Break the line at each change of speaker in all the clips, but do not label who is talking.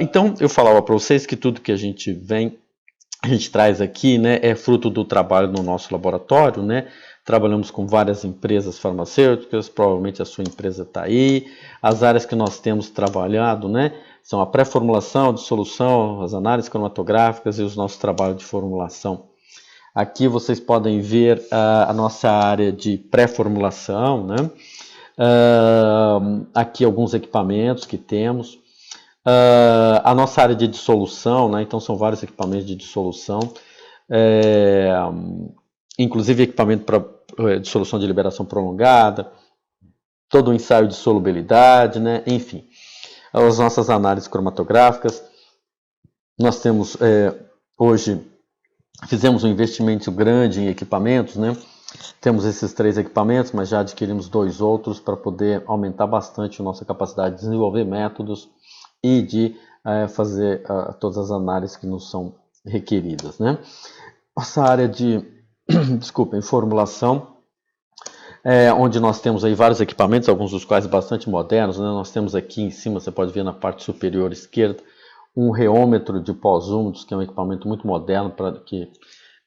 Então, eu falava para vocês que tudo que a gente traz aqui, né, é fruto do trabalho no nosso laboratório, né? Trabalhamos com várias empresas farmacêuticas, provavelmente a sua empresa está aí. As áreas que nós temos trabalhado, né, são a pré-formulação, dissolução, as análises cromatográficas e os nossos trabalhos de formulação. Aqui vocês podem ver a nossa área de pré-formulação, né? Aqui alguns equipamentos que temos. A nossa área de dissolução, né? Então são vários equipamentos de dissolução, inclusive equipamento para dissolução de liberação prolongada, todo o ensaio de solubilidade, né? Enfim, as nossas análises cromatográficas. Nós temos hoje, fizemos um investimento grande em equipamentos, né? Temos esses 3 equipamentos, mas já adquirimos 2 outros para poder aumentar bastante a nossa capacidade de desenvolver métodos e de fazer todas as análises que nos são requeridas, né? Nossa área de formulação, onde nós temos aí vários equipamentos, alguns dos quais bastante modernos, né? Nós temos aqui em cima, você pode ver na parte superior esquerda, um reômetro de pós-úmidos, que é um equipamento muito moderno, que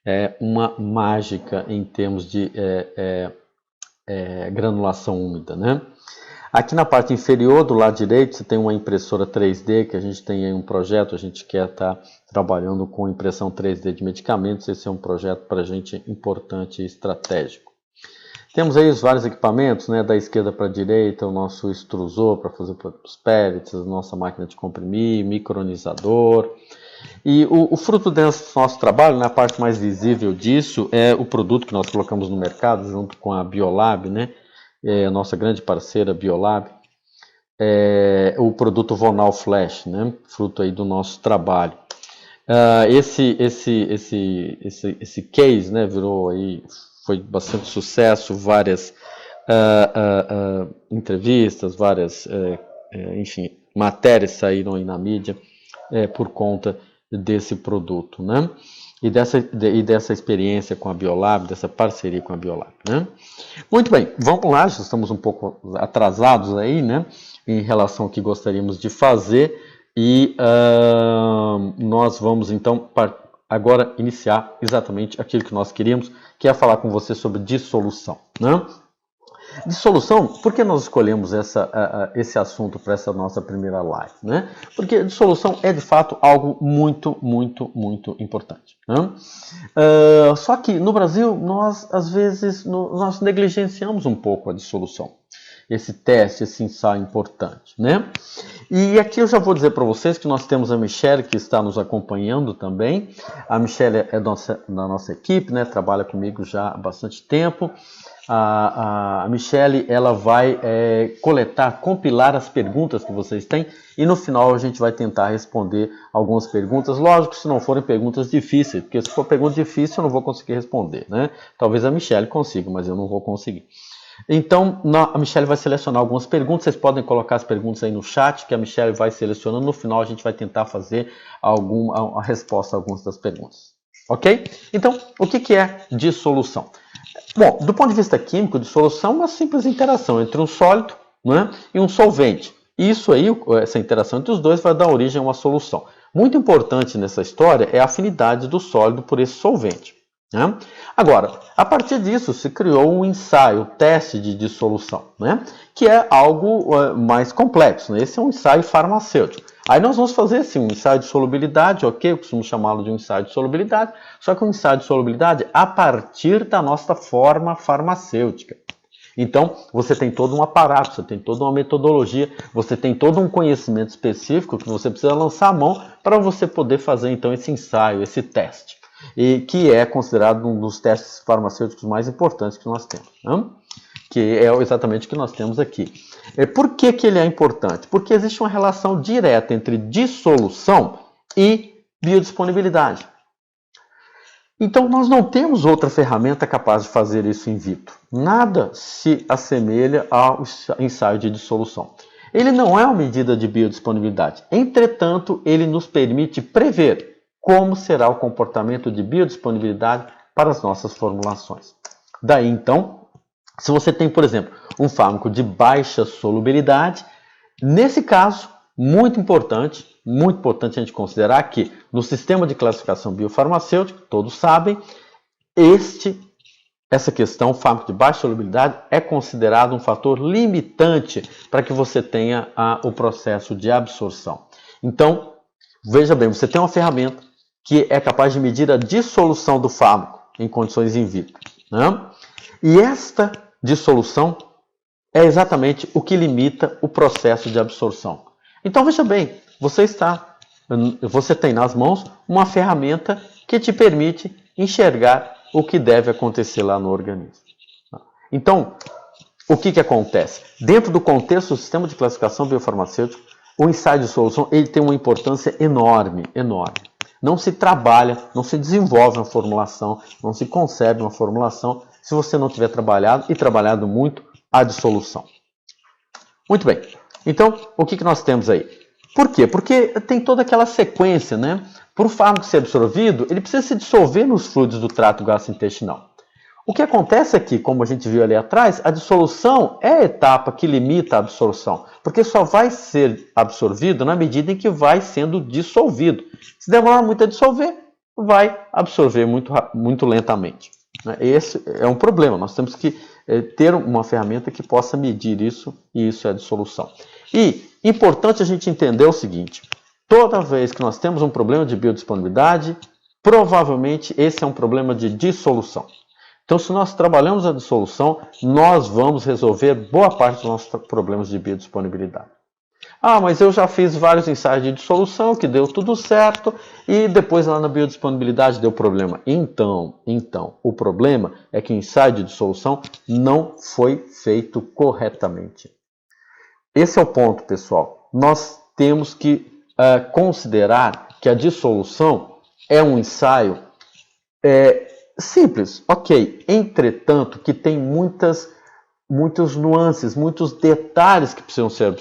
é uma mágica em termos de granulação úmida, né? Aqui na parte inferior, do lado direito, você tem uma impressora 3D, que a gente tem aí um projeto, a gente quer estar trabalhando com impressão 3D de medicamentos, esse é um projeto para a gente importante e estratégico. Temos aí os vários equipamentos, né, da esquerda para a direita, o nosso extrusor para fazer os pellets, a nossa máquina de comprimir, micronizador. E o fruto desse nosso trabalho, né, a parte mais visível disso, é o produto que nós colocamos no mercado junto com a Biolab, né, a nossa grande parceira Biolab, o produto Vonal Flash, né, fruto aí do nosso trabalho. Esse case, né, virou aí, foi bastante sucesso, várias entrevistas, várias, enfim, matérias saíram aí na mídia por conta desse produto, né? E dessa experiência com a Biolab, dessa parceria com a Biolab, né? Muito bem, vamos lá, já estamos um pouco atrasados aí, né? Em relação ao que gostaríamos de fazer e nós vamos então agora iniciar exatamente aquilo que nós queríamos, que é falar com você sobre dissolução, né? Dissolução, por que nós escolhemos esse assunto para essa nossa primeira live, né? Porque dissolução é de fato algo muito, muito, muito importante, né? Só que no Brasil, nós às vezes nós negligenciamos um pouco a dissolução, esse teste, esse ensaio importante, né? E aqui eu já vou dizer para vocês que nós temos a Michelle que está nos acompanhando também. A Michelle é da nossa equipe, né? Trabalha comigo já há bastante tempo. A Michelle, ela vai compilar as perguntas que vocês têm e no final a gente vai tentar responder algumas perguntas. Lógico, se não forem perguntas difíceis, porque se for pergunta difícil eu não vou conseguir responder, né? Talvez a Michelle consiga, mas eu não vou conseguir. Então, a Michelle vai selecionar algumas perguntas, vocês podem colocar as perguntas aí no chat, que a Michelle vai selecionando, no final a gente vai tentar fazer a resposta a algumas das perguntas. Ok? Então, o que é dissolução? Bom, do ponto de vista químico, dissolução é uma simples interação entre um sólido, né, e um solvente. Isso aí, essa interação entre os dois vai dar origem a uma solução. Muito importante nessa história é a afinidade do sólido por esse solvente, né? Agora, a partir disso se criou um ensaio, teste de dissolução, né, que é algo mais complexo, né? Esse é um ensaio farmacêutico. Aí nós vamos fazer assim, um ensaio de solubilidade, ok? Eu costumo chamá-lo de um ensaio de solubilidade, só que um ensaio de solubilidade a partir da nossa forma farmacêutica. Então, você tem todo um aparato, você tem toda uma metodologia, você tem todo um conhecimento específico que você precisa lançar a mão para você poder fazer então esse ensaio, esse teste, e que é considerado um dos testes farmacêuticos mais importantes que nós temos, né? Que é exatamente o que nós temos aqui. Por que ele é importante? Porque existe uma relação direta entre dissolução e biodisponibilidade. Então, nós não temos outra ferramenta capaz de fazer isso in vitro. Nada se assemelha ao ensaio de dissolução. Ele não é uma medida de biodisponibilidade. Entretanto, ele nos permite prever como será o comportamento de biodisponibilidade para as nossas formulações. Daí, então, se você tem, por exemplo, um fármaco de baixa solubilidade, nesse caso, muito importante a gente considerar que no sistema de classificação biofarmacêutica, todos sabem, essa questão, fármaco de baixa solubilidade, é considerado um fator limitante para que você tenha o processo de absorção. Então, veja bem, você tem uma ferramenta que é capaz de medir a dissolução do fármaco em condições in vitro, né? E esta dissolução é exatamente o que limita o processo de absorção. Então, veja bem, você tem nas mãos uma ferramenta que te permite enxergar o que deve acontecer lá no organismo. Então, o que acontece? Dentro do contexto do sistema de classificação biofarmacêutica, o ensaio de dissolução ele tem uma importância enorme, enorme. Não se trabalha, não se desenvolve uma formulação, não se concebe uma formulação se você não tiver trabalhado e trabalhado muito a dissolução. Muito bem. Então, o que nós temos aí? Por quê? Porque tem toda aquela sequência, né? Para o fármaco ser absorvido, ele precisa se dissolver nos fluidos do trato gastrointestinal. O que acontece aqui, como a gente viu ali atrás, a dissolução é a etapa que limita a absorção, porque só vai ser absorvido na medida em que vai sendo dissolvido. Se demorar muito a dissolver, vai absorver muito lentamente. Esse é um problema, nós temos que ter uma ferramenta que possa medir isso, e isso é a dissolução. E importante a gente entender o seguinte: toda vez que nós temos um problema de biodisponibilidade, provavelmente esse é um problema de dissolução. Então, se nós trabalhamos a dissolução, nós vamos resolver boa parte dos nossos problemas de biodisponibilidade. Ah, mas eu já fiz vários ensaios de dissolução, que deu tudo certo, e depois lá na biodisponibilidade deu problema. Então, o problema é que o ensaio de dissolução não foi feito corretamente. Esse é o ponto, pessoal. Nós temos que considerar que a dissolução é um ensaio simples, ok. Entretanto, que tem muitas nuances, muitos detalhes que precisam ser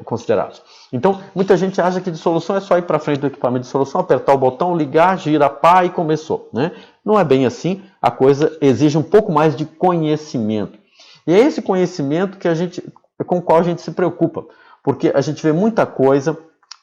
considerados. Então, muita gente acha que dissolução é só ir para frente do equipamento de dissolução, apertar o botão, ligar, gira pá e começou, né? Não é bem assim. A coisa exige um pouco mais de conhecimento. E é esse conhecimento com o qual a gente se preocupa, porque a gente vê muita coisa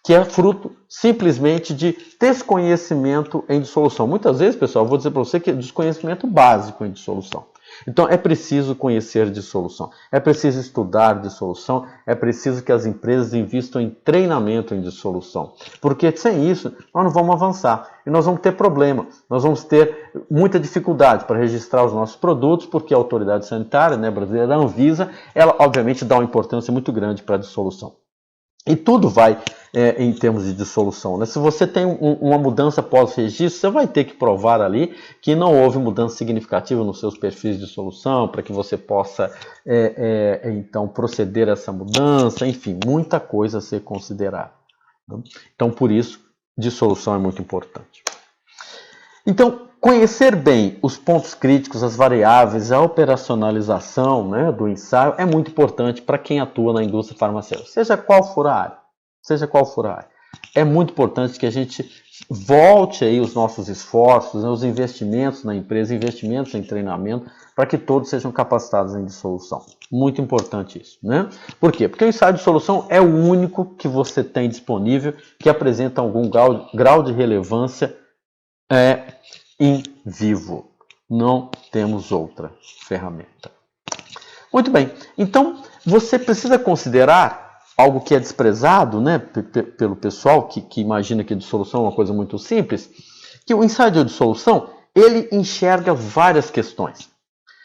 que é fruto simplesmente de desconhecimento em dissolução. Muitas vezes, pessoal, eu vou dizer para você que é desconhecimento básico em dissolução. Então, é preciso conhecer dissolução, é preciso estudar dissolução, é preciso que as empresas invistam em treinamento em dissolução. Porque sem isso, nós não vamos avançar e nós vamos ter problema, nós vamos ter muita dificuldade para registrar os nossos produtos, porque a autoridade sanitária, né, brasileira, a Anvisa, ela obviamente dá uma importância muito grande para a dissolução. E tudo vai em termos de dissolução, né? Se você tem uma mudança pós-registro, você vai ter que provar ali que não houve mudança significativa nos seus perfis de dissolução, para que você possa, então, proceder a essa mudança. Enfim, muita coisa a ser considerada. Então, por isso, dissolução é muito importante. Então, conhecer bem os pontos críticos, as variáveis, a operacionalização, né, do ensaio é muito importante para quem atua na indústria farmacêutica, seja qual for a área. É muito importante que a gente volte aí os nossos esforços, né, os investimentos na empresa, investimentos em treinamento, para que todos sejam capacitados em dissolução. Muito importante isso, né? Por quê? Porque o ensaio de dissolução é o único que você tem disponível que apresenta algum grau de relevância in vivo. Não temos outra ferramenta. Muito bem. Então, você precisa considerar algo que é desprezado, né, pelo pessoal que imagina que a dissolução é uma coisa muito simples, que o ensaio de dissolução, ele enxerga várias questões.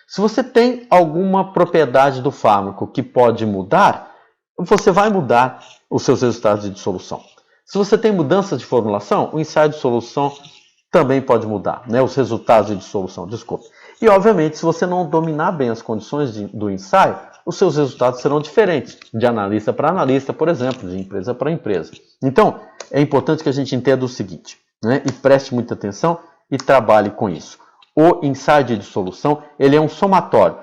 Se você tem alguma propriedade do fármaco que pode mudar, você vai mudar os seus resultados de dissolução. Se você tem mudanças de formulação, o ensaio de dissolução também pode mudar, né, os resultados de dissolução, desculpe. E, obviamente, se você não dominar bem as condições do ensaio, os seus resultados serão diferentes, de analista para analista, por exemplo, de empresa para empresa. Então, é importante que a gente entenda o seguinte, né, e preste muita atenção e trabalhe com isso. O ensaio de dissolução, ele é um somatório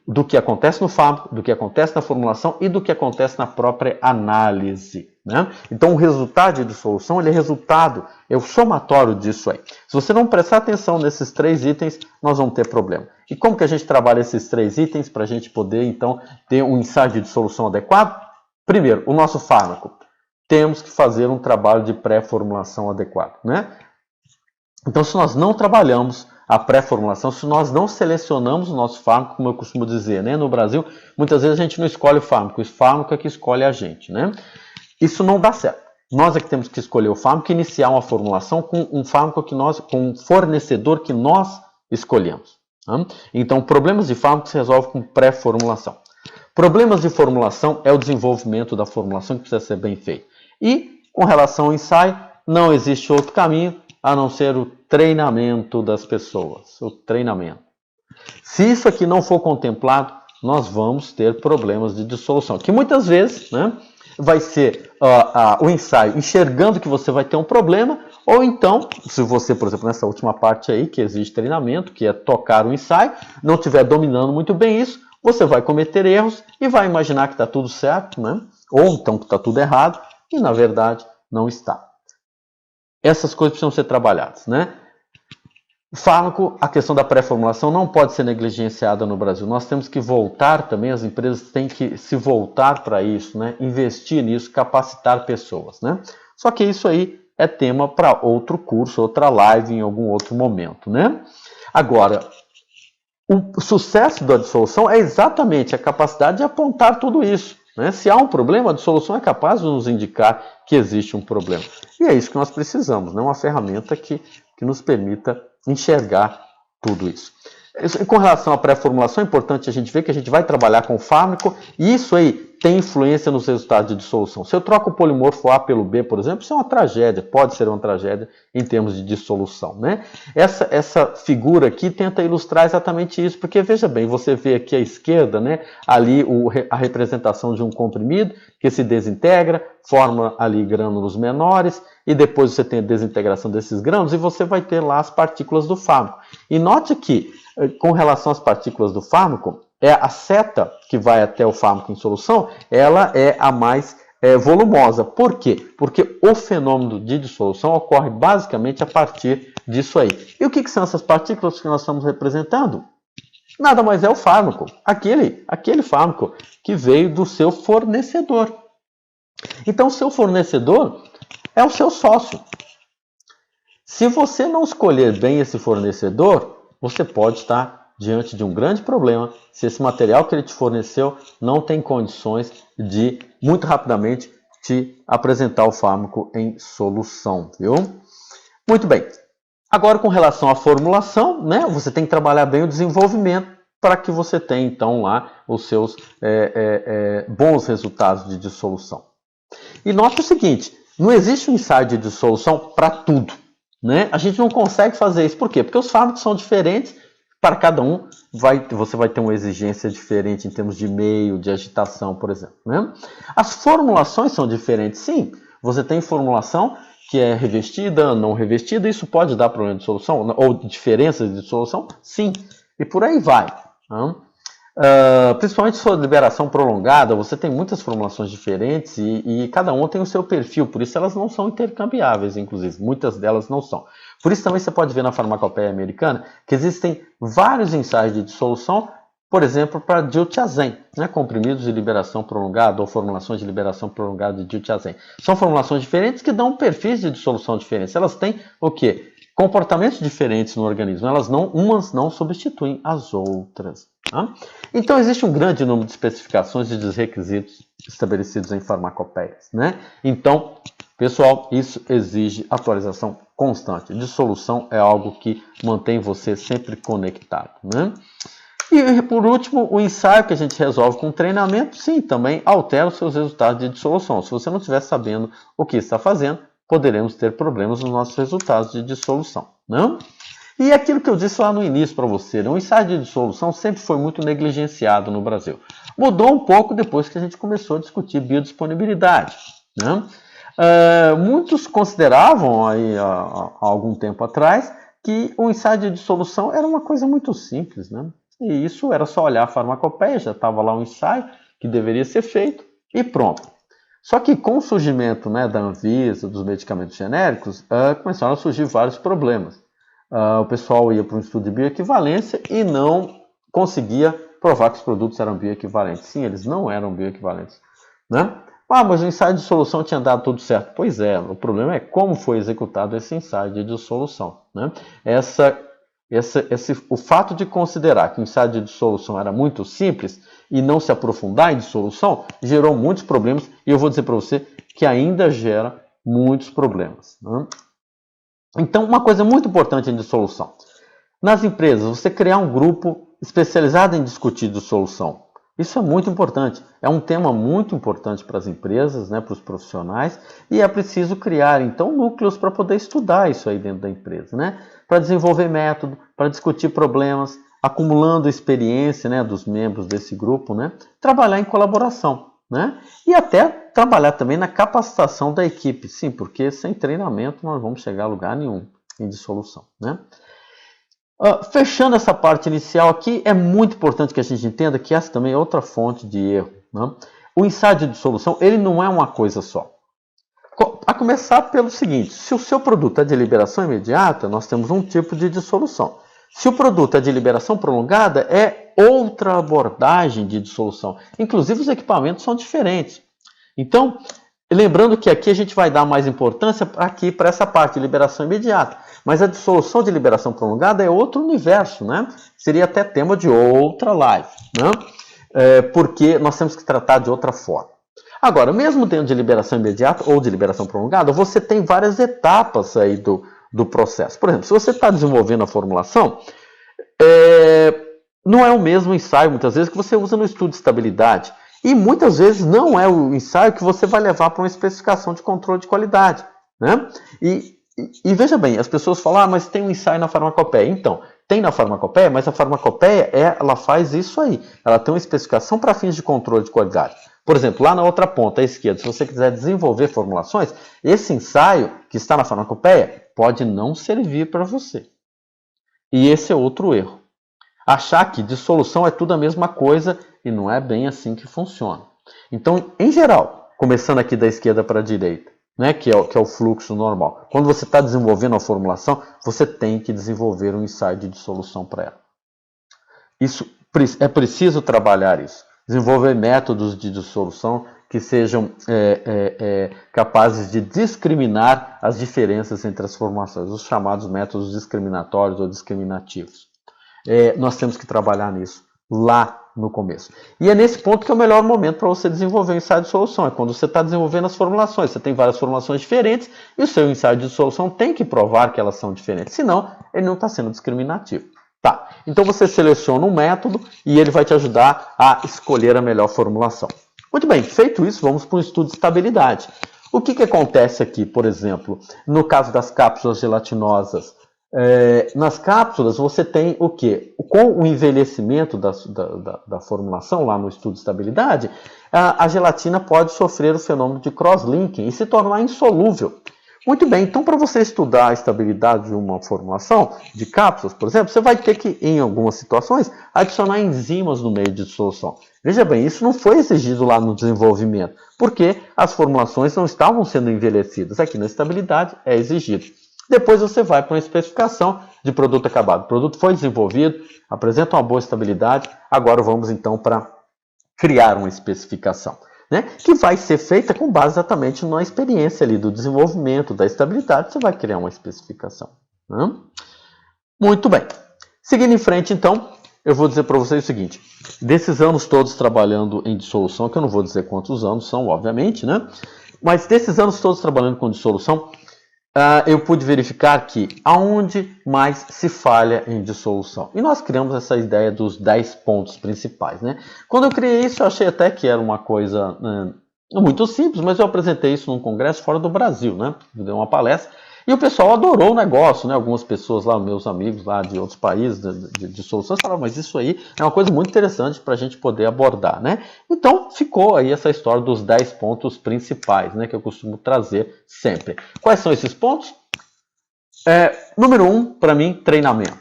do que acontece no fármaco, do que acontece na formulação e do que acontece na própria análise, né? Então, o resultado de dissolução, ele é o somatório disso aí. Se você não prestar atenção nesses 3 itens, nós vamos ter problema. E como que a gente trabalha esses 3 itens para a gente poder, então, ter um ensaio de dissolução adequado? Primeiro, o nosso fármaco. Temos que fazer um trabalho de pré-formulação adequado, né? Então, se nós não trabalhamos a pré-formulação, se nós não selecionamos o nosso fármaco, como eu costumo dizer, né? No Brasil, muitas vezes a gente não escolhe o fármaco é que escolhe a gente, né? Isso não dá certo. Nós é que temos que escolher o fármaco e iniciar uma formulação com um fármaco com um fornecedor que nós escolhemos. Tá? Então, problemas de fármaco se resolvem com pré-formulação. Problemas de formulação é o desenvolvimento da formulação que precisa ser bem feito. E, com relação ao ensaio, não existe outro caminho a não ser o treinamento das pessoas. O treinamento. Se isso aqui não for contemplado, nós vamos ter problemas de dissolução. Que muitas vezes, né, vai ser o ensaio enxergando que você vai ter um problema, ou então, se você, por exemplo, nessa última parte aí, que exige treinamento, que é tocar o ensaio, não estiver dominando muito bem isso, você vai cometer erros e vai imaginar que está tudo certo, né? Ou então que está tudo errado, e na verdade não está. Essas coisas precisam ser trabalhadas, né? Fármaco, a questão da pré-formulação não pode ser negligenciada no Brasil. Nós temos que voltar também, as empresas têm que se voltar para isso, né? Investir nisso, capacitar pessoas, né? Só que isso aí é tema para outro curso, outra live em algum outro momento, né? Agora, o sucesso da dissolução é exatamente a capacidade de apontar tudo isso. Né? Se há um problema, a dissolução é capaz de nos indicar que existe um problema. E é isso que nós precisamos, né? Uma ferramenta que nos permita enxergar tudo isso. Com relação à pré-formulação, é importante a gente ver que a gente vai trabalhar com fármaco e isso aí tem influência nos resultados de dissolução. Se eu troco o polimorfo A pelo B, por exemplo, isso é uma tragédia, pode ser uma tragédia em termos de dissolução, né? Essa figura aqui tenta ilustrar exatamente isso, porque veja bem, você vê aqui à esquerda, né, ali a representação de um comprimido que se desintegra, forma ali grânulos menores e depois você tem a desintegração desses grânulos e você vai ter lá as partículas do fármaco. E note que, com relação às partículas do fármaco, a seta que vai até o fármaco em solução, ela é a mais volumosa. Por quê? Porque o fenômeno de dissolução ocorre basicamente a partir disso aí. E o que são essas partículas que nós estamos representando? Nada mais é o fármaco. Aquele fármaco que veio do seu fornecedor. Então, o seu fornecedor é o seu sócio. Se você não escolher bem esse fornecedor, você pode estar diante de um grande problema se esse material que ele te forneceu não tem condições de, muito rapidamente, te apresentar o fármaco em solução, viu? Muito bem. Agora, com relação à formulação, né, você tem que trabalhar bem o desenvolvimento para que você tenha, então, lá os seus bons resultados de dissolução. E note o seguinte, não existe um ensaio de dissolução para tudo, né? A gente não consegue fazer isso. Por quê? Porque os fármacos são diferentes. Para cada um, você vai ter uma exigência diferente em termos de meio, de agitação, por exemplo. Né? As formulações são diferentes, sim. Você tem formulação que é revestida, não revestida, isso pode dar problema de solução, ou diferenças de solução, sim. E por aí vai. Né? Principalmente se for liberação prolongada, você tem muitas formulações diferentes e cada uma tem o seu perfil, por isso elas não são intercambiáveis, inclusive, muitas delas não são. Por isso também você pode ver na farmacopeia americana que existem vários ensaios de dissolução, por exemplo, para diltiazem, né? Comprimidos de liberação prolongada ou formulações de liberação prolongada de diltiazem. São formulações diferentes que dão perfis de dissolução diferentes. Elas têm o quê? Comportamentos diferentes no organismo. Umas não substituem as outras. Tá? Então, existe um grande número de especificações e de requisitos estabelecidos em farmacopeias. Né? Então, pessoal, isso exige atualização constante. Dissolução é algo que mantém você sempre conectado. Né? E, por último, o ensaio que a gente resolve com treinamento, sim, também altera os seus resultados de dissolução. Se você não estiver sabendo o que está fazendo, poderemos ter problemas nos nossos resultados de dissolução. Né? E aquilo que eu disse lá no início para você, né? O ensaio de dissolução sempre foi muito negligenciado no Brasil. Mudou um pouco depois que a gente começou a discutir biodisponibilidade. Né? Muitos consideravam aí, há algum tempo atrás que o ensaio de dissolução era uma coisa muito simples. Né? E isso era só olhar a farmacopeia, já estava lá um ensaio que deveria ser feito e pronto. Só que com o surgimento, né, da Anvisa, dos medicamentos genéricos, começaram a surgir vários problemas. O pessoal ia para um estudo de bioequivalência e não conseguia provar que os produtos eram bioequivalentes. Sim, eles não eram bioequivalentes. Né? Ah, mas o ensaio de dissolução tinha dado tudo certo. Pois é, o problema é como foi executado esse ensaio de dissolução, né? O fato de considerar que o ensaio de dissolução era muito simples e não se aprofundar em dissolução gerou muitos problemas, e eu vou dizer para você que ainda gera muitos problemas, né? Então, uma coisa muito importante em dissolução. Nas empresas, você criar um grupo especializado em discutir dissolução. Isso é muito importante. É um tema muito importante para as empresas, né, para os profissionais, e é preciso criar, então, núcleos para poder estudar isso aí dentro da empresa, né? Para desenvolver método, para discutir problemas, acumulando experiência, né, dos membros desse grupo, né? Trabalhar em colaboração, né? E até trabalhar também na capacitação da equipe. Sim, porque sem treinamento nós vamos chegar a lugar nenhum em dissolução, né? Fechando essa parte inicial aqui, é muito importante que a gente entenda que essa também é outra fonte de erro, né? O ensaio de dissolução, ele não é uma coisa só. A começar pelo seguinte: se o seu produto é de liberação imediata, nós temos um tipo de dissolução. Se o produto é de liberação prolongada, é outra abordagem de dissolução. Inclusive, os equipamentos são diferentes. Então, lembrando que aqui a gente vai dar mais importância aqui para essa parte de liberação imediata. Mas a dissolução de liberação prolongada é outro universo, né? Seria até tema de outra live, né? Porque nós temos que tratar de outra forma. Agora, mesmo dentro de liberação imediata ou de liberação prolongada, você tem várias etapas aí do processo. Por exemplo, se você está desenvolvendo a formulação, não é o mesmo ensaio, muitas vezes, que você usa no estudo de estabilidade. E muitas vezes não é o ensaio que você vai levar para uma especificação de controle de qualidade, né? E veja bem, as pessoas falam, mas tem um ensaio na farmacopeia. Então, tem na farmacopeia, mas a farmacopeia, ela faz isso aí. Ela tem uma especificação para fins de controle de qualidade. Por exemplo, lá na outra ponta, à esquerda, se você quiser desenvolver formulações, esse ensaio que está na farmacopeia pode não servir para você. E esse é outro erro. Achar que dissolução é tudo a mesma coisa e não é bem assim que funciona. Então, em geral, começando aqui da esquerda para a direita, né, que é o fluxo normal. Quando você está desenvolvendo a formulação, você tem que desenvolver um ensaio de dissolução para ela. É preciso trabalhar isso. Desenvolver métodos de dissolução que sejam capazes de discriminar as diferenças entre as formulações, os chamados métodos discriminatórios ou discriminativos. Nós temos que trabalhar nisso lá no começo. E é nesse ponto que é o melhor momento para você desenvolver um ensaio de dissolução. É quando você está desenvolvendo as formulações. Você tem várias formulações diferentes e o seu ensaio de dissolução tem que provar que elas são diferentes. Senão, ele não está sendo discriminativo. Tá, então você seleciona um método e ele vai te ajudar a escolher a melhor formulação. Muito bem, feito isso, vamos para um estudo de estabilidade. O que acontece aqui, por exemplo, no caso das cápsulas gelatinosas? Nas cápsulas você tem o quê? Com o envelhecimento da formulação, lá no estudo de estabilidade, a gelatina pode sofrer o fenômeno de cross-linking e se tornar insolúvel. Muito bem, então para você estudar a estabilidade de uma formulação de cápsulas, por exemplo, você vai ter que, em algumas situações, adicionar enzimas no meio de dissolução. Veja bem, isso não foi exigido lá no desenvolvimento, porque as formulações não estavam sendo envelhecidas. Aqui na estabilidade é exigido. Depois você vai para uma especificação de produto acabado. O produto foi desenvolvido, apresenta uma boa estabilidade, agora vamos então para criar uma especificação, né? Que vai ser feita com base exatamente na experiência ali do desenvolvimento, da estabilidade, você vai criar uma especificação, né? Muito bem. Seguindo em frente, então, eu vou dizer para vocês o seguinte: desses anos todos trabalhando em dissolução, que eu não vou dizer quantos anos são, obviamente, né? Mas desses anos todos trabalhando com dissolução, eu pude verificar que aonde mais se falha em dissolução. E nós criamos essa ideia dos 10 pontos principais, né? Quando eu criei isso, eu achei até que era uma coisa muito simples, mas eu apresentei isso num congresso fora do Brasil, né? Eu dei uma palestra e o pessoal adorou o negócio, né? Algumas pessoas lá, meus amigos lá de outros países de soluções, falaram, mas isso aí é uma coisa muito interessante para a gente poder abordar, né? Então, ficou aí essa história dos 10 pontos principais, né? Que eu costumo trazer sempre. Quais são esses pontos? Número 1, para mim, treinamento.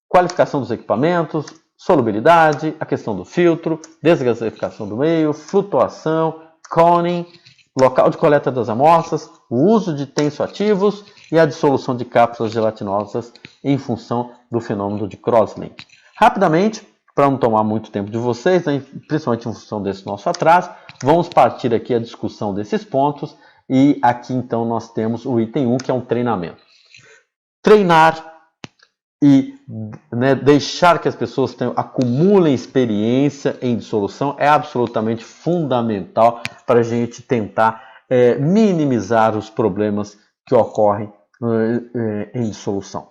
Qualificação dos equipamentos, solubilidade, a questão do filtro, desgasificação do meio, flutuação, coning, local de coleta das amostras, o uso de tensoativos e a dissolução de cápsulas gelatinosas em função do fenômeno de crosslink. Rapidamente, para não tomar muito tempo de vocês, né, principalmente em função desse nosso atraso, vamos partir aqui a discussão desses pontos, e aqui então nós temos o item 1, que é um treinamento. Treinar e, né, deixar que as pessoas acumulem experiência em dissolução é absolutamente fundamental para a gente tentar minimizar os problemas que ocorrem em dissolução.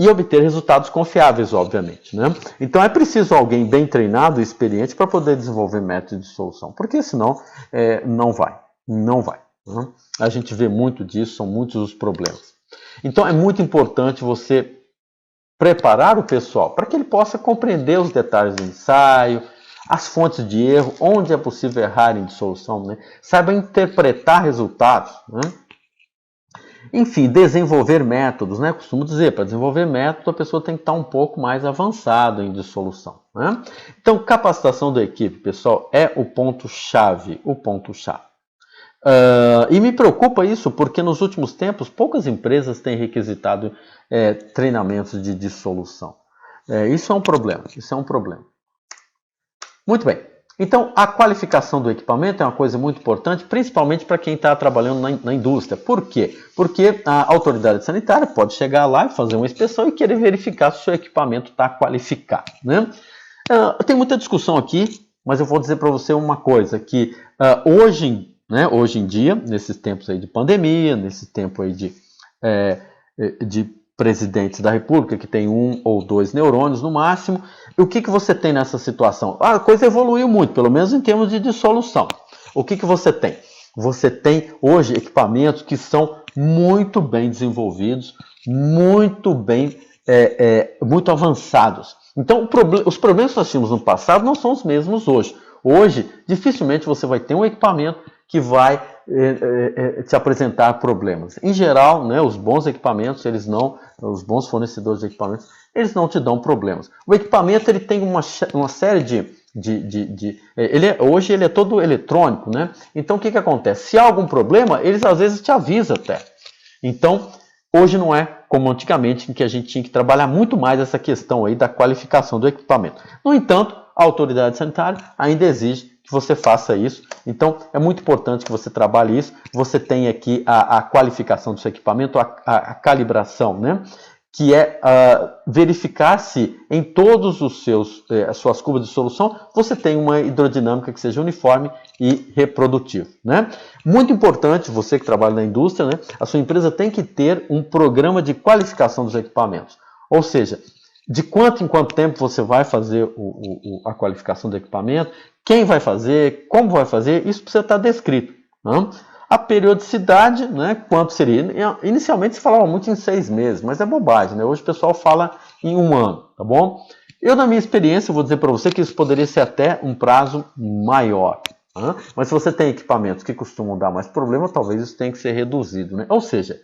E obter resultados confiáveis, obviamente, né? Então é preciso alguém bem treinado e experiente para poder desenvolver método de dissolução, porque senão não vai. Né? A gente vê muito disso, são muitos os problemas. Então é muito importante você preparar o pessoal para que ele possa compreender os detalhes do ensaio, as fontes de erro, onde é possível errar em dissolução, né? Saiba interpretar resultados, né? Enfim, desenvolver métodos, né? Costumo dizer, para desenvolver método, a pessoa tem que estar um pouco mais avançada em dissolução, né? Então, capacitação da equipe, pessoal, é o ponto-chave, e me preocupa isso, porque nos últimos tempos, poucas empresas têm requisitado treinamentos de dissolução. Isso é um problema, Muito bem. Então, a qualificação do equipamento é uma coisa muito importante, principalmente para quem está trabalhando na indústria. Por quê? Porque a autoridade sanitária pode chegar lá e fazer uma inspeção e querer verificar se o seu equipamento está qualificado, né? Tem muita discussão aqui, mas eu vou dizer para você uma coisa, que hoje em dia, nesses tempos aí de pandemia, nesse tempo aí de presidentes da República, que tem 1 ou 2 neurônios no máximo, o que você tem nessa situação? A coisa evoluiu muito, pelo menos em termos de dissolução. O que você tem? Você tem hoje equipamentos que são muito bem desenvolvidos, muito avançados. Então, os problemas que nós tínhamos no passado não são os mesmos hoje. Hoje, dificilmente você vai ter um equipamento que vai te apresentar problemas. Em geral, né, os bons equipamentos, os bons fornecedores de equipamentos, eles não te dão problemas. O equipamento ele tem uma série hoje ele é todo eletrônico, né? Então o que acontece? Se há algum problema, eles às vezes te avisam até. Então, hoje não é como antigamente, em que a gente tinha que trabalhar muito mais essa questão aí da qualificação do equipamento. No entanto, a autoridade sanitária ainda exige que você faça isso. Então, é muito importante que você trabalhe isso. Você tem aqui a qualificação do seu equipamento, a calibração, né? Que é verificar se em todos as suas curvas de solução você tem uma hidrodinâmica que seja uniforme e reprodutiva, né? Muito importante, você que trabalha na indústria, né? A sua empresa tem que ter um programa de qualificação dos equipamentos. Ou seja, de quanto em quanto tempo você vai fazer a qualificação do equipamento, quem vai fazer, como vai fazer, isso precisa estar descrito, né? A periodicidade, né, quanto seria? Inicialmente se falava muito em 6 meses, mas é bobagem, né? Hoje o pessoal fala em 1 ano, tá bom? Eu, na minha experiência, vou dizer para você que isso poderia ser até um prazo maior. Tá? Mas se você tem equipamentos que costumam dar mais problema, talvez isso tenha que ser reduzido, né? Ou seja,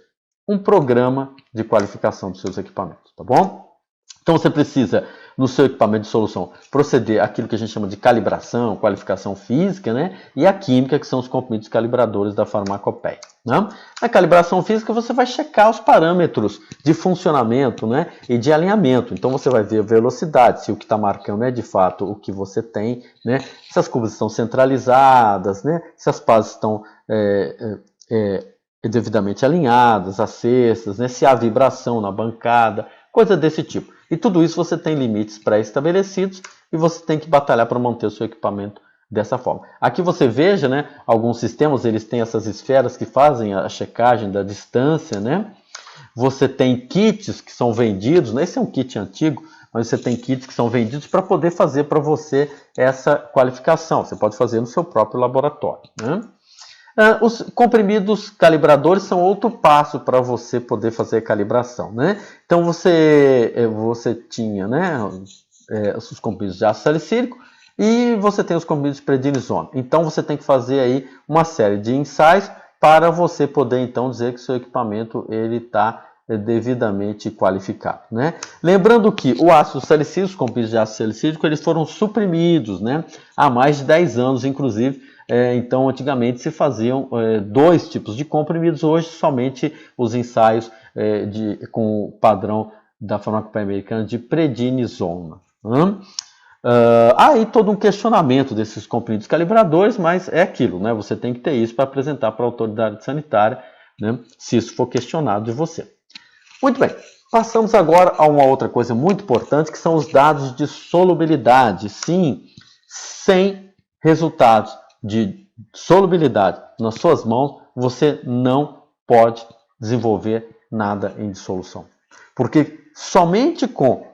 um programa de qualificação dos seus equipamentos, tá bom? Então você precisa, no seu equipamento de solução, proceder àquilo que a gente chama de calibração, qualificação física, né? E a química, que são os comprimidos calibradores da farmacopeia, né? Na calibração física você vai checar os parâmetros de funcionamento, né? E de alinhamento. Então você vai ver a velocidade, se o que está marcando é de fato o que você tem, né? Se as curvas estão centralizadas, né? Se as bases estão devidamente alinhadas, as cestas, né? Se há vibração na bancada, coisa desse tipo. E tudo isso você tem limites pré-estabelecidos e você tem que batalhar para manter o seu equipamento dessa forma. Aqui você veja, né, alguns sistemas eles têm essas esferas que fazem a checagem da distância, né? Você tem kits que são vendidos, né? Esse é um kit antigo, mas você tem kits que são vendidos para poder fazer para você essa qualificação. Você pode fazer no seu próprio laboratório, né? Os comprimidos calibradores são outro passo para você poder fazer a calibração, né? Então você tinha, né, os comprimidos de ácido salicílico e você tem os comprimidos de prednisona. Então você tem que fazer aí uma série de ensaios para você poder então dizer que seu equipamento ele está devidamente qualificado, né? Lembrando que o ácido salicílico, os comprimidos de ácido salicílico, eles foram suprimidos, né, há mais de 10 anos, inclusive. Então, antigamente se faziam 2 tipos de comprimidos, hoje somente os ensaios com o padrão da farmacopeia americana de prednisona. Aí todo um questionamento desses comprimidos calibradores, mas é aquilo, né? Você tem que ter isso para apresentar para a autoridade sanitária, né? Se isso for questionado de você. Muito bem, passamos agora a uma outra coisa muito importante, que são os dados de solubilidade. Sim, sem resultados de solubilidade nas suas mãos, você não pode desenvolver nada em dissolução. Porque somente com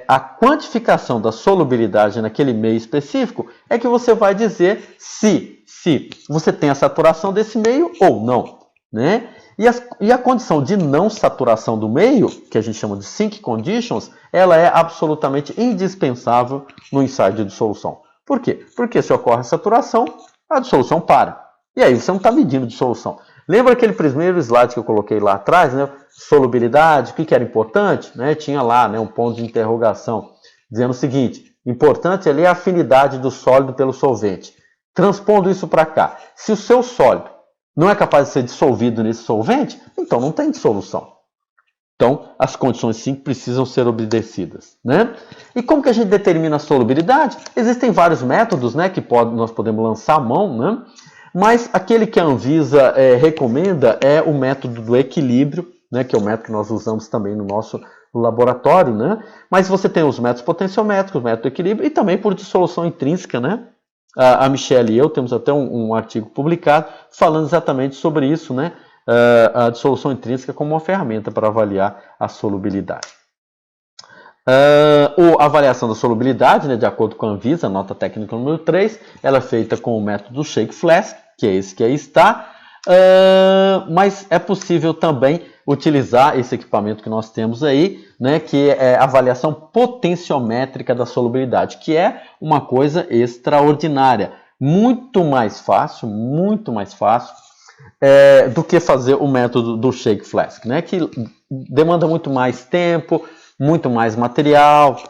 a quantificação da solubilidade naquele meio específico é que você vai dizer se você tem a saturação desse meio ou não, né? E a condição de não saturação do meio, que a gente chama de sink conditions, ela é absolutamente indispensável no ensaio de dissolução. Por quê? Porque se ocorre a saturação, a dissolução para. E aí você não está medindo dissolução. Lembra aquele primeiro slide que eu coloquei lá atrás, né? Solubilidade, o que era importante? Né? Tinha lá, né, um ponto de interrogação, dizendo o seguinte: importante ali é a afinidade do sólido pelo solvente. Transpondo isso para cá. Se o seu sólido não é capaz de ser dissolvido nesse solvente, então não tem dissolução. Então, as condições 5 precisam ser obedecidas, né? E como que a gente determina a solubilidade? Existem vários métodos, né, que nós podemos lançar a mão, né? Mas aquele que a Anvisa recomenda é o método do equilíbrio, né, que é o método que nós usamos também no nosso laboratório, né? Mas você tem os métodos potenciométricos, o método do equilíbrio e também por dissolução intrínseca, né? A Michelle e eu temos até um artigo publicado falando exatamente sobre isso, né? A dissolução intrínseca como uma ferramenta para avaliar a solubilidade. A avaliação da solubilidade, né, de acordo com a Anvisa, nota técnica número 3, ela é feita com o método do Shake Flask, que é esse que aí está, mas é possível também utilizar esse equipamento que nós temos aí, né, que é a avaliação potenciométrica da solubilidade, que é uma coisa extraordinária, muito mais fácil do que fazer o método do Shake Flask, né, que demanda muito mais tempo, muito mais material,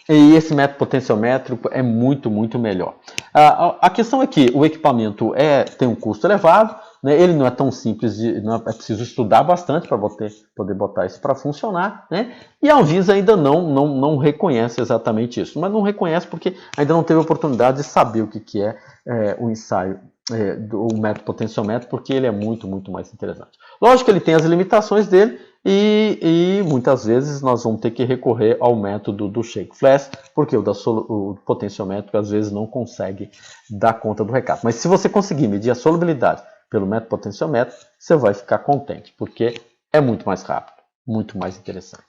e esse método potenciométrico é muito melhor. A questão é que o equipamento tem um custo elevado, né? Ele não é tão simples, é preciso estudar bastante para poder botar isso para funcionar, né? E a Anvisa ainda não reconhece exatamente isso, mas não reconhece porque ainda não teve oportunidade de saber o que é o ensaio do método potenciométrico, porque ele é muito mais interessante. Lógico que ele tem as limitações dele, e muitas vezes nós vamos ter que recorrer ao método do Shake Flask, porque o potenciométrico às vezes não consegue dar conta do recado. Mas se você conseguir medir a solubilidade pelo método potenciométrico, você vai ficar contente, porque é muito mais rápido, muito mais interessante.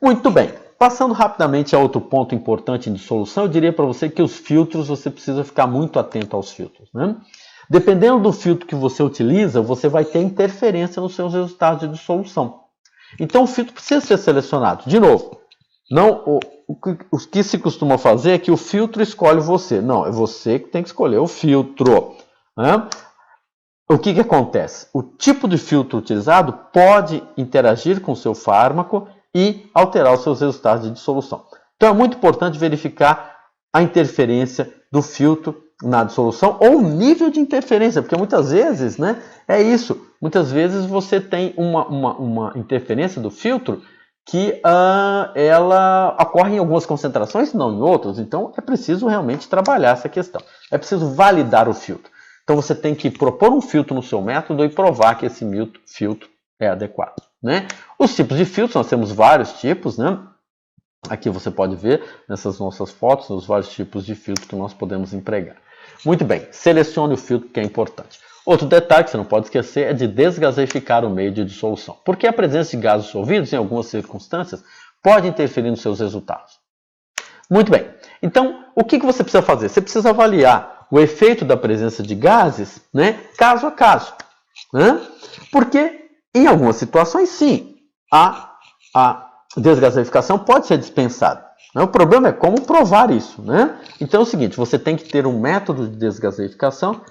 Muito bem, passando rapidamente a outro ponto importante em dissolução, eu diria para você que os filtros, você precisa ficar muito atento aos filtros, né? Dependendo do filtro que você utiliza, você vai ter interferência nos seus resultados de dissolução. Então o filtro precisa ser selecionado. De novo, o que se costuma fazer é que o filtro escolhe você. Não, é você que tem que escolher o filtro, né? O que acontece? O tipo de filtro utilizado pode interagir com o seu fármaco e alterar os seus resultados de dissolução. Então é muito importante verificar a interferência do filtro na dissolução ou o nível de interferência, porque muitas vezes, né, é isso. Muitas vezes você tem uma interferência do filtro que ela ocorre em algumas concentrações, não em outras. Então é preciso realmente trabalhar essa questão. É preciso validar o filtro. Então você tem que propor um filtro no seu método e provar que esse filtro é adequado, né? Os tipos de filtros, nós temos vários tipos, né? Aqui você pode ver nessas nossas fotos os vários tipos de filtro que nós podemos empregar. Muito bem, selecione o filtro, que é importante. Outro detalhe que você não pode esquecer é de desgaseificar o meio de dissolução, porque a presença de gases dissolvidos, em algumas circunstâncias, pode interferir nos seus resultados. Muito bem, então o que você precisa fazer? Você precisa avaliar o efeito da presença de gases, né, caso a caso, né? Porque em algumas situações, sim, a desgaseificação pode ser dispensada. O problema é como provar isso, né? Então é o seguinte, você tem que ter um método de desgaseificação,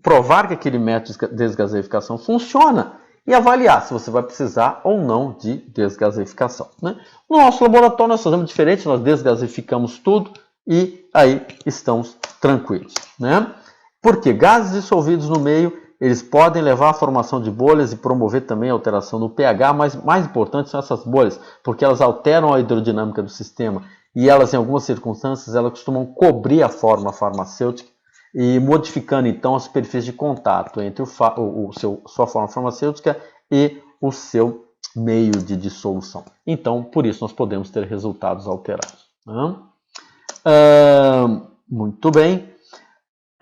provar que aquele método de desgaseificação funciona e avaliar se você vai precisar ou não de desgaseificação, né? No nosso laboratório nós fazemos diferente, nós desgaseificamos tudo e aí estamos tranquilos, né? Porque gases dissolvidos no meio, eles podem levar à formação de bolhas e promover também a alteração no pH, mas mais importante são essas bolhas, porque elas alteram a hidrodinâmica do sistema e elas, em algumas circunstâncias, elas costumam cobrir a forma farmacêutica e modificando, então, a superfície de contato entre sua forma farmacêutica e o seu meio de dissolução. Então, por isso, nós podemos ter resultados alterados. Muito bem.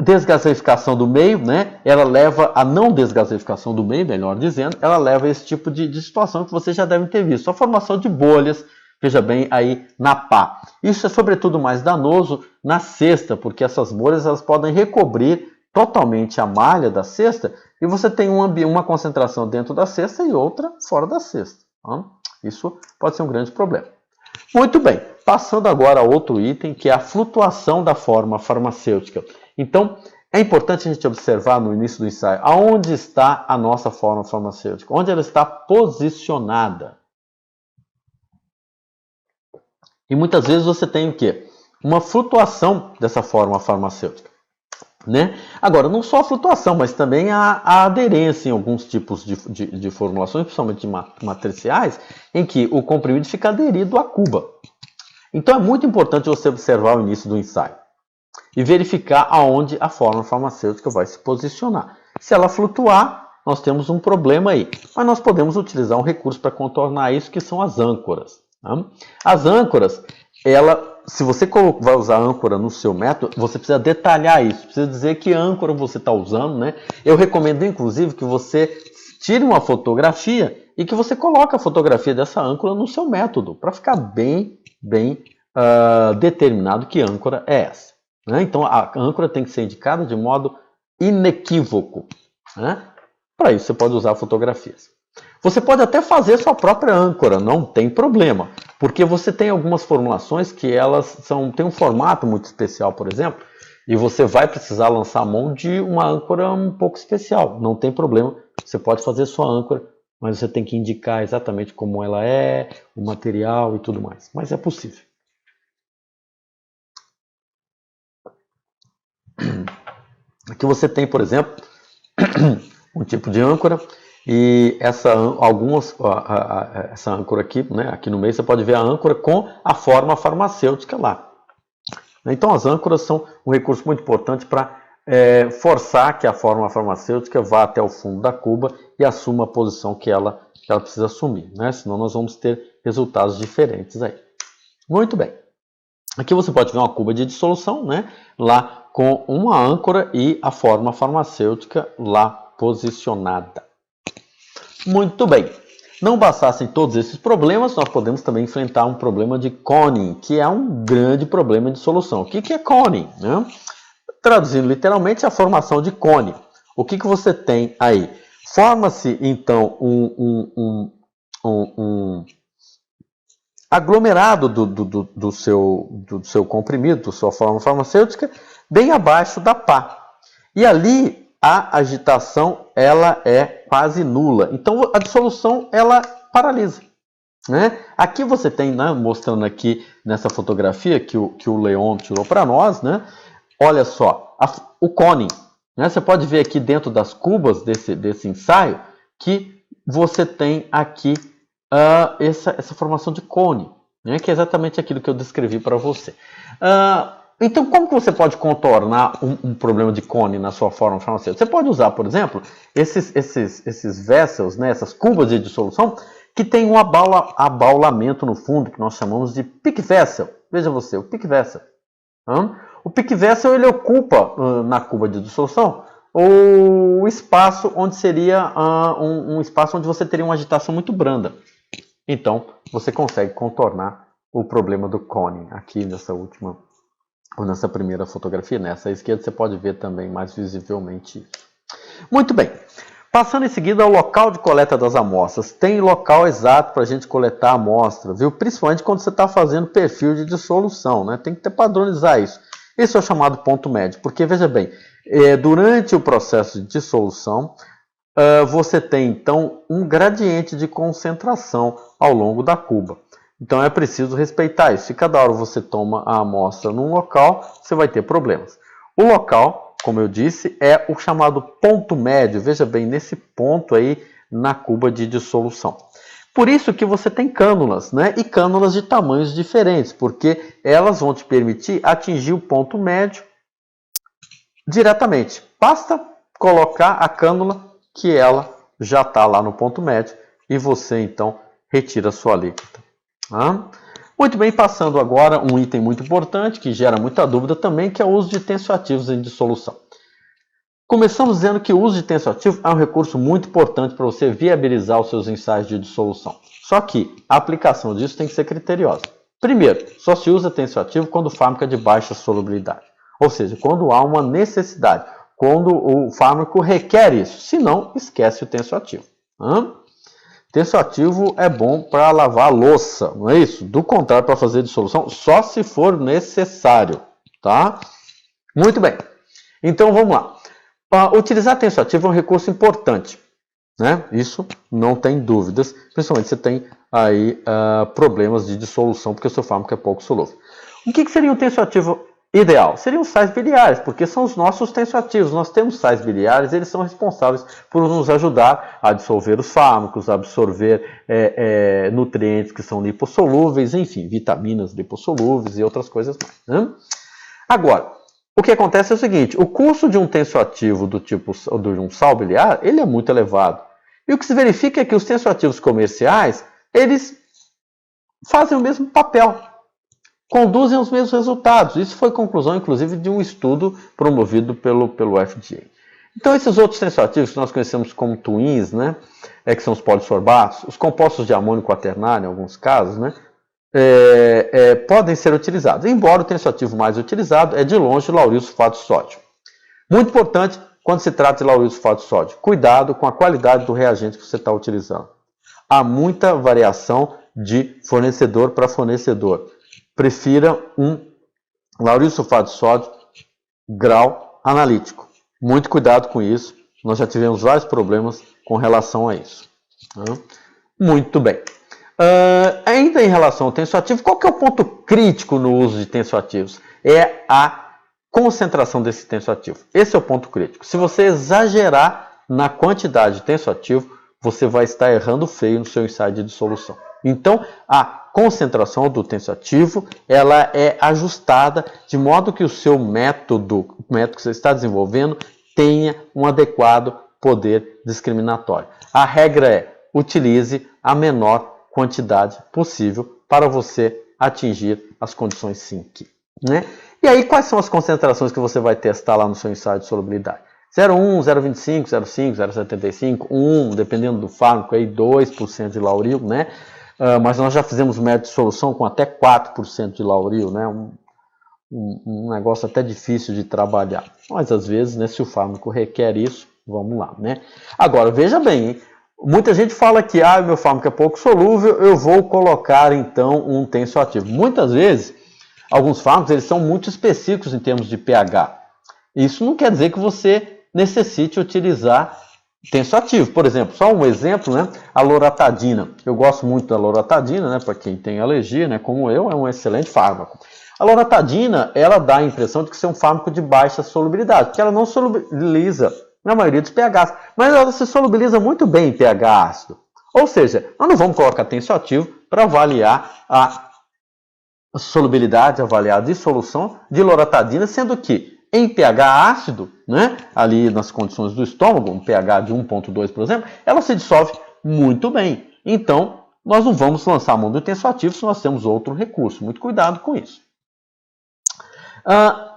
Desgaseificação do meio, né? Ela leva a não desgaseificação do meio, melhor dizendo, ela leva a esse tipo de situação que vocês já devem ter visto. A formação de bolhas, veja bem, aí na pá. Isso é sobretudo mais danoso na cesta, porque essas bolhas elas podem recobrir totalmente a malha da cesta e você tem uma concentração dentro da cesta e outra fora da cesta. Isso pode ser um grande problema. Muito bem, passando agora a outro item, que é a flutuação da forma farmacêutica. Então, é importante a gente observar no início do ensaio aonde está a nossa forma farmacêutica, onde ela está posicionada. E muitas vezes você tem o quê? Uma flutuação dessa forma farmacêutica. Né? Agora, não só a flutuação, mas também a aderência em alguns tipos de formulações, principalmente matriciais, em que o comprimido fica aderido à cuba. Então é muito importante você observar o início do ensaio e verificar aonde a forma farmacêutica vai se posicionar. Se ela flutuar, nós temos um problema aí. Mas nós podemos utilizar um recurso para contornar isso, que são as âncoras. Tá? As âncoras, se você vai usar âncora no seu método, você precisa detalhar isso, precisa dizer que âncora você está usando, né? Eu recomendo, inclusive, que você tire uma fotografia e que você coloque a fotografia dessa âncora no seu método, para ficar bem determinado que âncora é essa. Né? Então, a âncora tem que ser indicada de modo inequívoco. Né? Para isso, você pode usar fotografias. Você pode até fazer sua própria âncora, não tem problema, porque você tem algumas formulações que elas têm um formato muito especial, por exemplo, e você vai precisar lançar a mão de uma âncora um pouco especial. Não tem problema, você pode fazer sua âncora, mas você tem que indicar exatamente como ela é, o material e tudo mais. Mas é possível. Aqui você tem, por exemplo, um tipo de âncora. E essa âncora aqui, né, aqui no meio, você pode ver a âncora com a forma farmacêutica lá. Então, as âncoras são um recurso muito importante para forçar que a forma farmacêutica vá até o fundo da cuba e assuma a posição que ela precisa assumir. Né? Senão, nós vamos ter resultados diferentes aí. Muito bem. Aqui você pode ver uma cuba de dissolução, né, lá com uma âncora e a forma farmacêutica lá posicionada. Muito bem. Não bastassem todos esses problemas, nós podemos também enfrentar um problema de Koenig, que é um grande problema de solução. O que é Koenig? Né? Traduzindo literalmente, a formação de cone. O que você tem aí? Forma-se, então, um aglomerado do seu comprimido, da sua forma farmacêutica, bem abaixo da pá. E ali a agitação ela é quase nula. Então a dissolução ela paralisa. Né? Aqui você tem, né, mostrando aqui nessa fotografia que o Leon tirou para nós, né? Olha só, o cone. Né? Você pode ver aqui dentro das cubas desse ensaio que você tem aqui essa formação de cone, né? Que é exatamente aquilo que eu descrevi para você. Então, como que você pode contornar um problema de cone na sua forma farmacêutica? Você pode usar, por exemplo, esses vessels, né, essas cubas de dissolução, que tem um abaulamento no fundo, que nós chamamos de pick vessel. Veja você, o pick vessel. O pick vessel ele ocupa na cuba de dissolução o espaço onde seria um espaço onde você teria uma agitação muito branda. Então, você consegue contornar o problema do cone aqui nessa primeira fotografia. Nessa esquerda você pode ver também mais visivelmente isso. Muito bem. Passando em seguida ao local de coleta das amostras. Tem local exato para a gente coletar a amostra, viu? Principalmente quando você está fazendo perfil de dissolução, né? Tem que padronizar isso. Esse é o chamado ponto médio, porque, veja bem, durante o processo de dissolução, você tem, então, um gradiente de concentração ao longo da cuba. Então, é preciso respeitar isso. Se cada hora você toma a amostra num local, você vai ter problemas. O local, como eu disse, é o chamado ponto médio. Veja bem, nesse ponto aí na cuba de dissolução. Por isso que você tem cânulas, né? E cânulas de tamanhos diferentes, porque elas vão te permitir atingir o ponto médio diretamente. Basta colocar a cânula que ela já está lá no ponto médio e você então retira a sua alíquota. Muito bem, passando agora um item muito importante que gera muita dúvida também, que é o uso de tensioativos em dissolução. Começamos dizendo que o uso de tensioativo é um recurso muito importante para você viabilizar os seus ensaios de dissolução. Só que a aplicação disso tem que ser criteriosa. Primeiro, só se usa tensioativo quando o fármaco é de baixa solubilidade. Ou seja, quando há uma necessidade, quando o fármaco requer isso. Se não, esquece o tensioativo. Tensioativo é bom para lavar a louça, não é isso? Do contrário, para fazer dissolução, só se for necessário, tá? Muito bem. Então, vamos lá. Utilizar tensioativo é um recurso importante, né? Isso não tem dúvidas, principalmente se você tem aí problemas de dissolução, porque o seu fármaco é pouco solúvel. O que seria um tensioativo ideal? Seriam os sais biliares, porque são os nossos tensioativos. Nós temos sais biliares, eles são responsáveis por nos ajudar a dissolver os fármacos, a absorver nutrientes que são lipossolúveis, enfim, vitaminas lipossolúveis e outras coisas mais, né? Agora, o que acontece é o seguinte, o custo de um tensioativo do tipo de um sal biliar, ele é muito elevado. E o que se verifica é que os tensioativos comerciais, eles fazem o mesmo papel, conduzem os mesmos resultados. Isso foi conclusão, inclusive, de um estudo promovido pelo FDA. Então, esses outros tensioativos que nós conhecemos como twins, né, que são os polissorbatos, os compostos de amônio quaternário, em alguns casos, né, podem ser utilizados, embora o tensioativo mais utilizado é de longe o lauril sulfato de sódio. Muito importante quando se trata de lauril sulfato de sódio, cuidado com a qualidade do reagente que você está utilizando. Há muita variação de fornecedor para fornecedor. Prefira um lauril sulfato de sódio grau analítico. Muito cuidado com isso, nós já tivemos vários problemas com relação a isso. Muito bem. Ainda em relação ao tensioativo, qual que é o ponto crítico no uso de tensioativos? É a concentração desse tensioativo. Esse é o ponto crítico. Se você exagerar na quantidade de tensioativo, você vai estar errando feio no seu ensaio de dissolução. Então, a concentração do tensioativo, ela é ajustada de modo que o seu método, o método que você está desenvolvendo, tenha um adequado poder discriminatório. A regra é, utilize a menor quantidade possível para você atingir as condições SYNC, né? E aí, quais são as concentrações que você vai testar lá no seu ensaio de solubilidade? 0,1, 0,25, 0,5, 0,75, 1, dependendo do fármaco, aí 2% de lauril, né? Mas nós já fizemos método de solução com até 4% de lauril, né? Um negócio até difícil de trabalhar. Mas às vezes, né, se o fármaco requer isso, vamos lá, né? Agora, veja bem, hein? Muita gente fala que meu fármaco é pouco solúvel, eu vou colocar então um tensioativo. Muitas vezes, alguns fármacos eles são muito específicos em termos de pH. Isso não quer dizer que você necessite utilizar tensioativo. Por exemplo, só um exemplo, né? A loratadina. Eu gosto muito da loratadina, né? Para quem tem alergia, né? Como eu, é um excelente fármaco. A loratadina, ela dá a impressão de que é um fármaco de baixa solubilidade, porque ela não solubiliza na maioria dos pHs, mas ela se solubiliza muito bem em pH ácido. Ou seja, nós não vamos colocar tensioativo para avaliar a solubilidade, avaliar a dissolução de loratadina, sendo que em pH ácido, né, ali nas condições do estômago, um pH de 1,2, por exemplo, ela se dissolve muito bem. Então, nós não vamos lançar a mão do tensioativo se nós temos outro recurso. Muito cuidado com isso.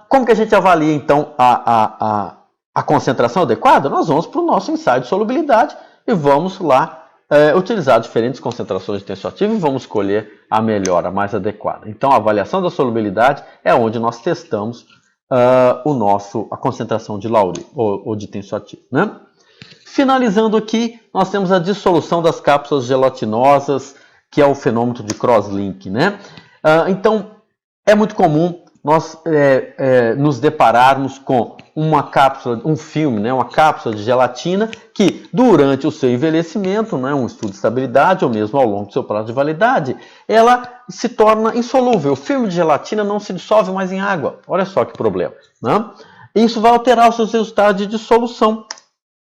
Como que a gente avalia, então, a concentração adequada? Nós vamos para o nosso ensaio de solubilidade e vamos lá utilizar diferentes concentrações de tensioativo e vamos escolher a melhor, a mais adequada. Então, a avaliação da solubilidade é onde nós testamos a concentração de lauril ou de tensioativo, né? Finalizando aqui, nós temos a dissolução das cápsulas gelatinosas, que é o fenômeno de crosslink, né? Então, é muito comum nós nos depararmos com uma cápsula, um filme, né, uma cápsula de gelatina que durante o seu envelhecimento, né, um estudo de estabilidade ou mesmo ao longo do seu prazo de validade, ela se torna insolúvel. O filme de gelatina não se dissolve mais em água. Olha só que problema, né? Isso vai alterar os seus resultados de dissolução.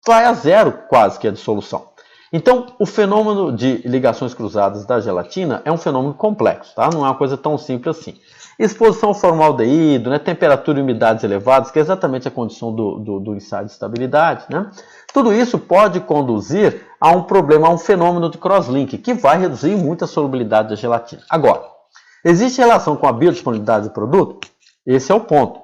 Vai a zero quase que a dissolução. Então, o fenômeno de ligações cruzadas da gelatina é um fenômeno complexo, tá? Não é uma coisa tão simples assim. Exposição ao formaldeído, né? Temperatura e umidades elevadas, que é exatamente a condição do ensaio de estabilidade, né? Tudo isso pode conduzir a um problema, a um fenômeno de crosslink, que vai reduzir muito a solubilidade da gelatina. Agora, existe relação com a biodisponibilidade do produto? Esse é o ponto.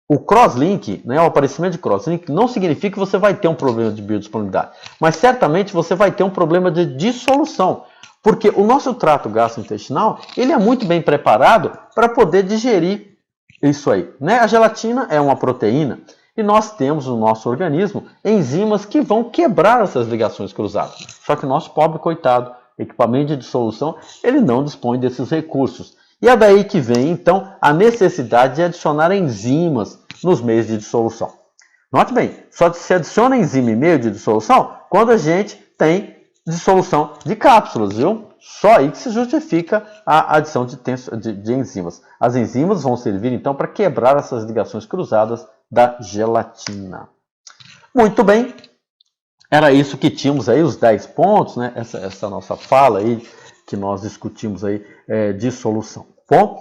O crosslink, né, o aparecimento de crosslink, não significa que você vai ter um problema de biodisponibilidade, mas certamente você vai ter um problema de dissolução, porque o nosso trato gastrointestinal ele é muito bem preparado para poder digerir isso aí. Né? A gelatina é uma proteína e nós temos no nosso organismo enzimas que vão quebrar essas ligações cruzadas. Só que o nosso pobre coitado, equipamento de dissolução, ele não dispõe desses recursos. E é daí que vem, então, a necessidade de adicionar enzimas nos meios de dissolução. Note bem, só se adiciona enzima em meio de dissolução quando a gente tem dissolução de cápsulas, viu? Só aí que se justifica a adição de enzimas. As enzimas vão servir, então, para quebrar essas ligações cruzadas da gelatina. Muito bem, era isso que tínhamos aí, os 10 pontos, né? Essa nossa fala aí, que nós discutimos aí, dissolução. Bom,